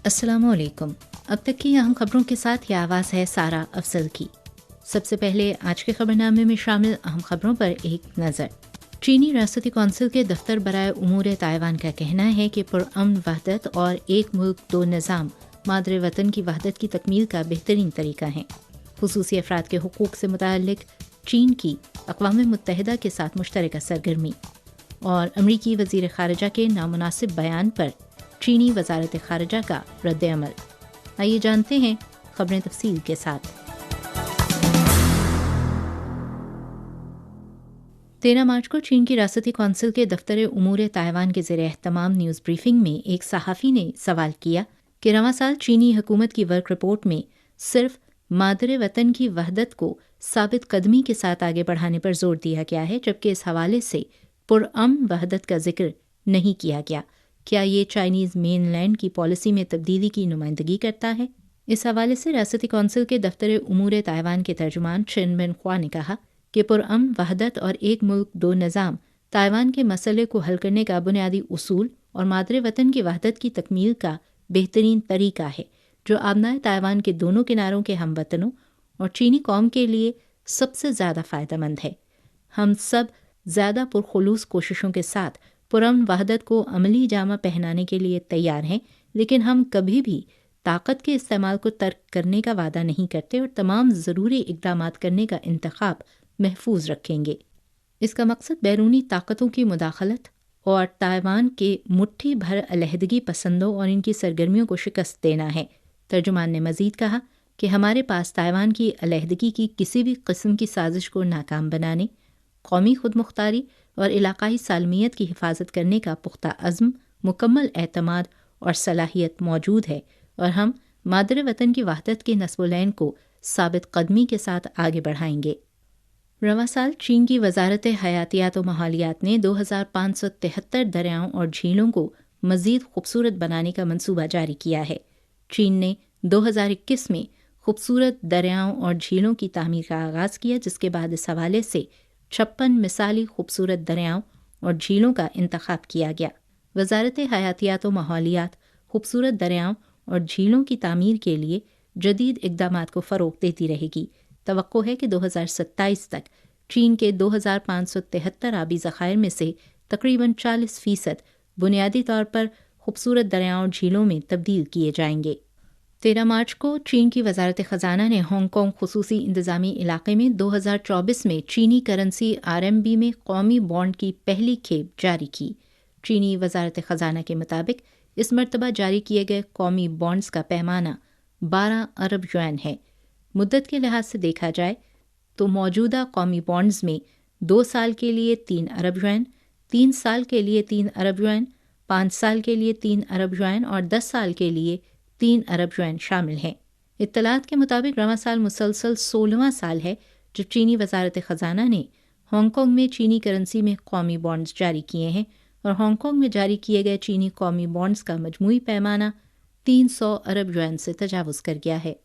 अस्सलाम वालेकुम। अब तक की अहम खबरों के साथ ये आवाज़ है सारा अफजल की। सबसे पहले आज के खबरनामे में शामिल अहम खबरों पर एक नज़र। चीनी रियासती कौंसिल के दफ्तर बराए उमूर ताइवान का कहना है कि पुरअमन वहदत और एक मुल्क दो निज़ाम मादरे वतन की वहदत की तकमील का बेहतरीन तरीका है। खुसूसी अफराद के हुकूक से मुताल्लिक चीन की अक़वाम मुत्तहिदा के साथ मुश्तरका सरगर्मी और अमरीकी वज़ीर ख़ारिजा के नामुनासिब बयान पर चीनी वज़ारत ख़ारिजा का रद्द अमल। आइए जानते हैं खबरें तफसील के साथ। 13 मार्च को चीन की रियासती कौंसिल के दफ्तर उमूर ताइवान के ज़ेर एहतमाम न्यूज़ ब्रीफिंग में एक सहाफ़ी ने सवाल किया कि रवां साल चीनी हुकूमत की वर्क रिपोर्ट में सिर्फ मादरे वतन की वहदत को साबित कदमी के साथ आगे बढ़ाने पर जोर दिया गया है, जबकि इस हवाले से पुरअमन वहदत का जिक्र नहीं किया गया। क्या ये चाइनीज़ मेनलैंड की पॉलिसी में तब्दीली की नुमाइंदगी करता है? इस हवाले से रियासती कौंसिल के दफ्तर उमूर ताइवान के तर्जुमान चिन बिनख्वा ने कहा कि पुरअमन वहदत और एक मुल्क दो निज़ाम ताइवान के मसले को हल करने का बुनियादी उसूल और मादरे वतन की वहदत की तकमील का बेहतरीन तरीका है, जो आबनाए ताइवान के दोनों किनारों के हमवतनों और चीनी कौम के लिए सबसे ज़्यादा फ़ायदेमंद है। हम सब ज़्यादा पुरखुलूस कोशिशों के साथ पुरअमन वहदत को अमली जामा पहनाने के लिए तैयार हैं, लेकिन हम कभी भी ताकत के इस्तेमाल को तर्क करने का वादा नहीं करते और तमाम ज़रूरी इक़दामात करने का इंतखाब महफूज रखेंगे। इसका मकसद बैरूनी ताकतों की मुदाखलत और ताइवान के मुट्ठी भर अलहदगी पसंदों और इनकी सरगर्मियों को शिकस्त देना है। तर्जुमान ने मज़ीद कहा कि हमारे पास ताइवान की अलहदगी की किसी भी किस्म की साजिश को नाकाम बनाने, कौमी खुद मुख्तारी और इलाकाई सालमियत की हिफाजत करने का पुख्ता अज़्म, मुकम्मल एतमाद और सलाहियत मौजूद है और हम मादरे वतन की वहदत के नस्बुलैन को साबित कदमी के साथ आगे बढ़ाएंगे। रवां साल चीन की वजारत हयातियात और माहौलियात ने 2573 दरियाओं और झीलों को मज़ीद खूबसूरत बनाने का मंसूबा जारी किया है। चीन ने 2021 में खूबसूरत दरियाओं और झीलों की तामीर का आगाज़ किया, जिसके बाद इस हवाले से 56 मिसाली खूबसूरत दरियाओं और झीलों का इंतखाब किया गया। वजारत हयातियात और माहौलियात खूबसूरत दरियाओं और झीलों की तामीर के लिए जदीद इक़दामात को फ़रोग़ देती रहेगी। तवक्को है कि 2027 तक चीन के 2573 आबी ज़खायर में से तकरीबन 40% बुनियादी तौर पर खूबसूरत दरियाओं और झीलों में तब्दील किए जाएंगे। 13 मार्च को चीन की वजारत ख़जाना ने हांगकांग खुसूसी इंतज़ामी इलाके में 2024 में चीनी करेंसी RMB में कौमी बॉन्ड की पहली खेप जारी की। चीनी वजारत ख़जाना के मुताबिक इस मरतबा जारी किए गए कौमी बॉन्ड्स का पैमाना 12 अरब युआन है। मुद्दत के लिहाज से देखा जाए तो मौजूदा कौमी बॉन्ड्स में 2 साल के लिए 3 अरब युआन, 3 साल के लिए 3 अरब युआन, 5 साल के लिए 3 अरब युआन और 10 साल के लिए 3 अरब युआन शामिल हैं। इत्तलात के मुताबिक रवां साल मुसलसल 16वां साल है जब चीनी वजारत ख़जाना ने हांगकांग में चीनी करेंसी में कौमी बॉन्ड्स जारी किए हैं और हांगकांग में जारी किए गए चीनी कौमी बॉन्ड्स का मजमूई पैमाना 300 अरब युआन से तजावुज़ कर गया है।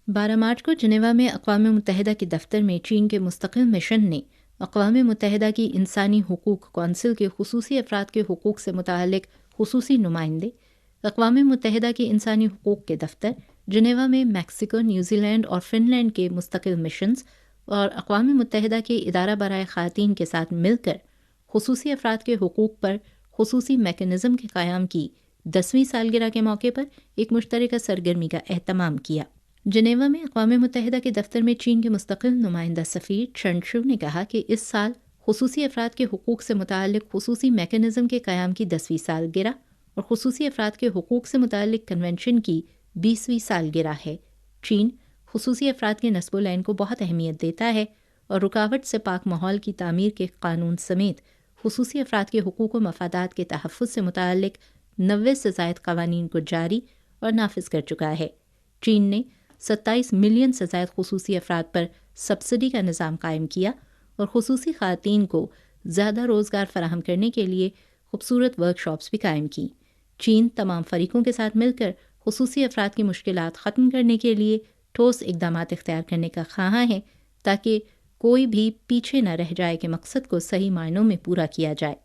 12 मार्च को जिनेवा में अक़वाम मुत्तहिदा के दफ्तर में चीन के मुस्तक़िल मिशन ने अक़वाम मुत्तहिदा की इंसानी हुकूक कौंसिल के खुसूसी अफराद के हुकूक से मुताल्लिक़ खुसूसी नुमाइंदे, अक़वाम मुत्तहिदा के इंसानी हुकूक के दफ्तर, जिनेवा में मैक्सिको, न्यूजीलैंड और फ़िनलैंड के मुस्तक़िल मिशंस और अक़वाम मुत्तहिदा के इदारा बराए ख़वातीन के साथ मिलकर खुसूसी अफराद के हुकूक पर खुसूसी मैकेनिज़्म के क़याम की 10वीं सालगिरह के मौके पर एक मुश्तरका सरगर्मी का एहतमाम किया। जिनेवा में अक़वाम मुत्तहिदा के दफ्तर में चीन के मुस्तक़िल नुमाइंदा सफ़ीर चेन शू ने कहा कि इस साल खुसूसी अफराद के हुकूक से मुताल्लिक़ खुसूसी मैकेनिज़्म के क़याम की 10वीं सालगिरह और खुसूसी अफराद के हुकूक से मुताल्लिक़ कन्वेंशन की 20वीं सालगिरह है। चीन खुसूसी अफराद के नस्बुलैन को बहुत अहमियत देता है और रुकावट से पाक माहौल की तामीर के कानून समेत खुसूसी अफराद के हुकूक व मफादात के तहफ़्फ़ुज़ से मुताल्लिक़ 90 से ज़ायद क़वानीन को जारी और नाफिज कर चुका है। चीन ने 27 मिलियन से ज़ायद खुसूसी अफराद पर सब्सिडी का निज़ाम कायम किया और खुसूसी ख़वातीन को ज़्यादा रोज़गार फराहम करने के लिए खूबसूरत वर्कशॉप्स भी कायम की। चीन तमाम फ़रीक़ों के साथ मिलकर खुसूसी अफराद की मुश्किलात ख़त्म करने के लिए ठोस इक़दामात इख्तियार करने का ख़्वाहां है ताकि कोई भी पीछे न रह जाए कि मकसद को सही मायनों में पूरा किया जाए।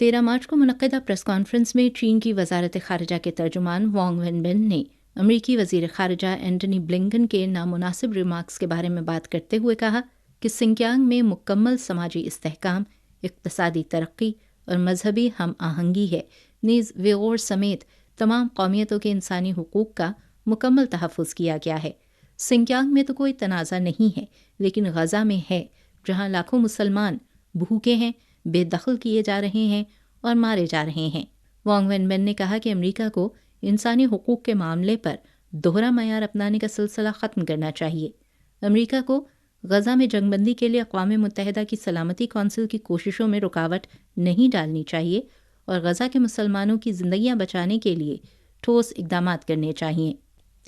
13 मार्च को मुनक्किदा प्रेस कॉन्फ्रेंस में चीन की वजारत खारजा के तर्जुमान वांग वेनबिन ने अमरीकी वजीर खारजा एंटनी ब्लिंकन के नामुनासिब रिमार्क्स के बारे में बात करते हुए कहा कि सिंकियांग में मुकम्मल समाजी इस्तेहकाम, इक़्तिसादी तरक्की और मजहबी हम आहंगी है। नीज़ विगोर समेत तमाम कौमियतों के इंसानी हुकूक का मुकम्मल तहफ़्फ़ुज़ किया गया है। सिंकियांग में तो कोई तनाज़ा नहीं है, लेकिन गज़ा में है, जहाँ लाखों मुसलमान भूखे हैं, बेदखल किए जा रहे हैं और मारे जा रहे हैं। वांग वेनबिन ने कहा कि अमेरिका को इंसानी हुकूक के मामले पर दोहरा मयार अपनाने का सिलसिला ख़त्म करना चाहिए। अमेरिका को गज़ा में जंगबंदी के लिए अक़वाम मुत्तहिदा की सलामती कौंसिल की कोशिशों में रुकावट नहीं डालनी चाहिए और गज़ा के मुसलमानों की ज़िंदगियाँ बचाने के लिए ठोस इक़दामात करने चाहिए।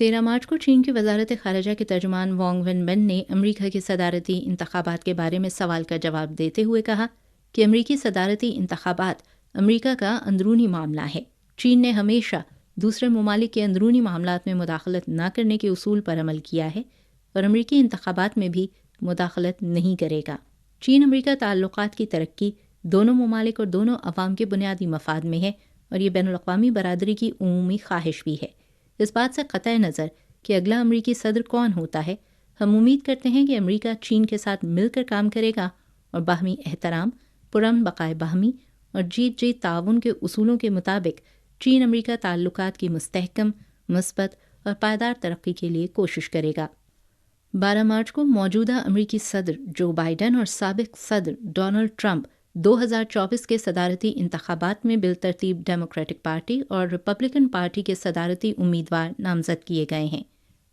13 मार्च को चीन की वजारत खारजा के तर्जुमान वांग वेनबिन ने अमेरिका के सदारती इंतखाबात के बारे में सवाल का जवाब देते हुए कहा कि अमेरिकी सदारती इंतखाबात अमेरिका का अंदरूनी मामला है। चीन ने हमेशा दूसरे ममालिक के अंदरूनी मामलात में मुदाखलत न करने के उसूल पर अमल किया है और अमेरिकी इंतखाबात में भी मुदाखलत नहीं करेगा। चीन अमेरिका ताल्लुकात की तरक्की दोनों ममालिक और दोनों अवाम के बुनियादी मफाद में है और ये बैनुल-अक़वामी बरादरी की उमूमी ख्वाहिश भी है। इस बात से क़तई नज़र कि अगला अमेरिकी सदर कौन होता है, हम उम्मीद करते हैं कि अमेरिका चीन के साथ मिलकर काम करेगा और बाहमी एहतराम, पुरअमन बक़ाए बाहमी और जीत जीत ताउन के उसूलों के मुताबिक चीन अमेरिका ताल्लुकात की मुस्तहकम, मुस्बत और पायदार तरक्की के लिए कोशिश करेगा। 12 मार्च को मौजूदा अमेरिकी सदर जो बाइडन और साबिक़ सदर डोनाल्ड ट्रंप 2024 के सदारती इंतखाबात में बिलतरतीब डेमोक्रेटिक पार्टी और रिपब्लिकन पार्टी के सदारती उम्मीदवार नामज़द किए गए हैं।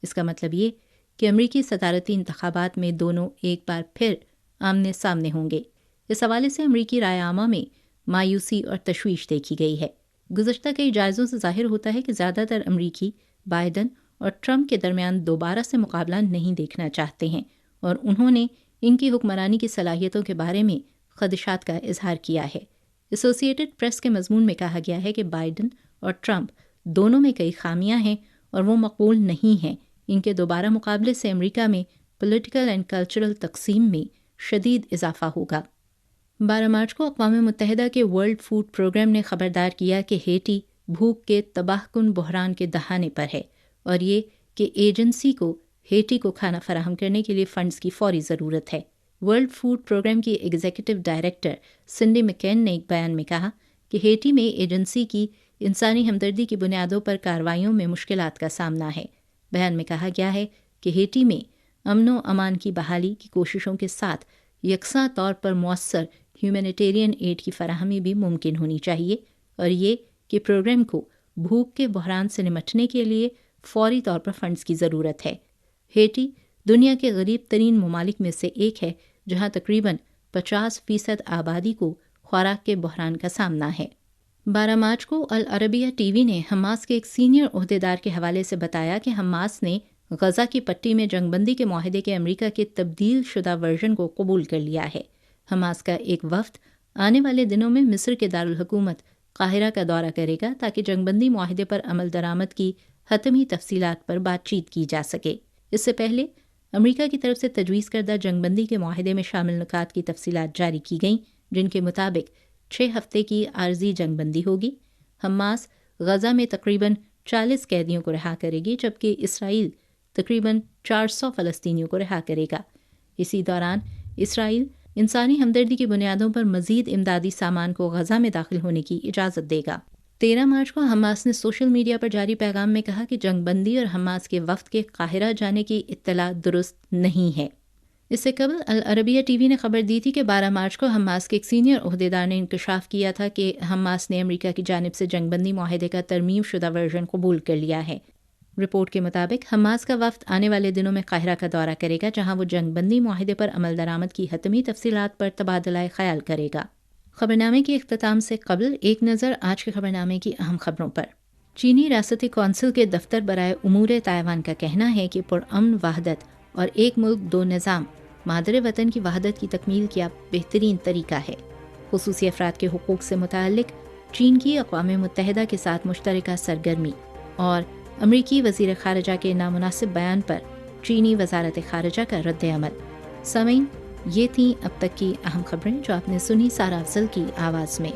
इसका मतलब ये कि अमेरिकी सदारती इंतखाबात में दोनों एक बार फिर आमने सामने होंगे। इस हवाले से अमेरिकी राय आमा में मायूसी और तशवीश देखी गई है। गुज़श्ता कई जायज़ों से ज़ाहिर होता है कि ज़्यादातर अमेरिकी बाइडन और ट्रंप के दरमियान दोबारा से मुकाबला नहीं देखना चाहते हैं और उन्होंने इनकी हुक्मरानी की सलाहियतों के बारे में ख़दशात का इजहार किया है। एसोसिएटेड प्रेस के मज़मून में कहा गया है कि बाइडन और ट्रंप दोनों में कई खामियां हैं और वो मकबूल नहीं हैं। इनके दोबारा मुकाबले से अमेरिका में पॉलिटिकल एंड कल्चरल तकसीम में शदीद इजाफा होगा। 12 मार्च को अक़वाम मुत्तहिदा के वर्ल्ड फूड प्रोग्राम ने ख़बरदार किया कि हेटी भूख के तबाहकुन बहरान के दहाने पर है और ये कि एजेंसी को हेटी को खाना फराहम करने के लिए फ़ंड्स की फ़ौरी ज़रूरत है। वर्ल्ड फूड प्रोग्राम की एग्जीक्यूटिव डायरेक्टर सिंडी मैकेन ने एक बयान में कहा कि हेटी में एजेंसी की इंसानी हमदर्दी की बुनियादों पर कार्रवाइयों में मुश्किलात का सामना है। बयान में कहा गया है कि हेटी में अमनो अमान की बहाली की कोशिशों के साथ यकसा तौर पर मौसर ह्यूमैनिटेरियन एड की फराहमी भी मुमकिन होनी चाहिए और ये कि प्रोग्राम को भूख के बहरान से निमटने के लिए फ़ौरी तौर पर फ़ंड्स की ज़रूरत है। हेटी दुनिया के गरीब तरीन ममालिक में से एक है जहाँ तकरीबन 50% आबादी को खुराक के बहरान का सामना है। 12 मार्च को अल अरबिया टीवी ने हमास के एक सीनियर ओहदेदार के हवाले से बताया कि हमास ने गज़ा की पट्टी में जंगबंदी के मुआहदे के अमेरिका के तब्दील शुदा वर्जन को कबूल कर लिया है। हमास का एक वफ्द आने वाले दिनों में मिस्र के दारुल हुकूमत काहिरा का दौरा करेगा ताकि जंगबंदी मुआहदे पर अमल दरामद की हतमी तफसीलात पर बातचीत की जा सके। इससे पहले अमेरिका की तरफ से तजवीज़ करदा जंगबंदी के मुआहदे में शामिल नुकात की तफसीलात जारी की गईं, जिनके मुताबिक 6 हफ्ते की आर्जी जंगबंदी होगी। हमास गज़ा में तकरीबन 40 कैदियों को रिहा करेगी जबकि इसराइल तकरीबन 400 फ़लस्तीनियों को रिहा करेगा। इसी दौरान इसराइल इंसानी हमदर्दी की बुनियादों पर मज़ीद इमदादी सामान को गज़ा में दाखिल होने की इजाज़त देगा। 13 मार्च को हमास ने सोशल मीडिया पर जारी पैगाम में कहा कि जंगबंदी और हमास के वफ़द के काहिरा जाने की इत्तला दुरुस्त नहीं है। इससे कबल अल अरबिया टीवी ने खबर दी थी कि 12 मार्च को हमास के एक सीनियर ओहदेदार ने इंकशाफ किया था कि हमास ने अमेरिका की जानिब से जंगबंदी मुआहदे का तरमीम शुदा वर्जन कबूल कर लिया है। रिपोर्ट के मुताबिक हमास का वफ़द आने वाले दिनों में काहिरा का दौरा करेगा, जहाँ वो जंगबंदी मुआहदे पर अमल दरामद की हतमी तफसीलात पर तबादला ख्याल करेगा। खबरनामे के इख्तिताम से कबल एक नज़र आज के खबरनामे की अहम खबरों पर। चीनी रियासती कौंसिल के दफ्तर बराए उमूर ताइवान का कहना है कि पुरअमन वहदत और एक मुल्क दो निज़ाम मादरे वतन की वहदत की तकमील का बेहतरीन तरीका है। खुसूसी अफराद के हुकूक से मुताल्लिक चीन की अक़वाम मुत्तहिदा के साथ मुश्तरका सरगर्मी और अमरीकी वज़ीर ख़ारिजा के नामुनासिब बयान पर चीनी वज़ारत ख़ारिजा का रद्द अमल। सामीन, ये थीं अब तक की अहम खबरें जो आपने सुनी सारा अफजल की आवाज़ में।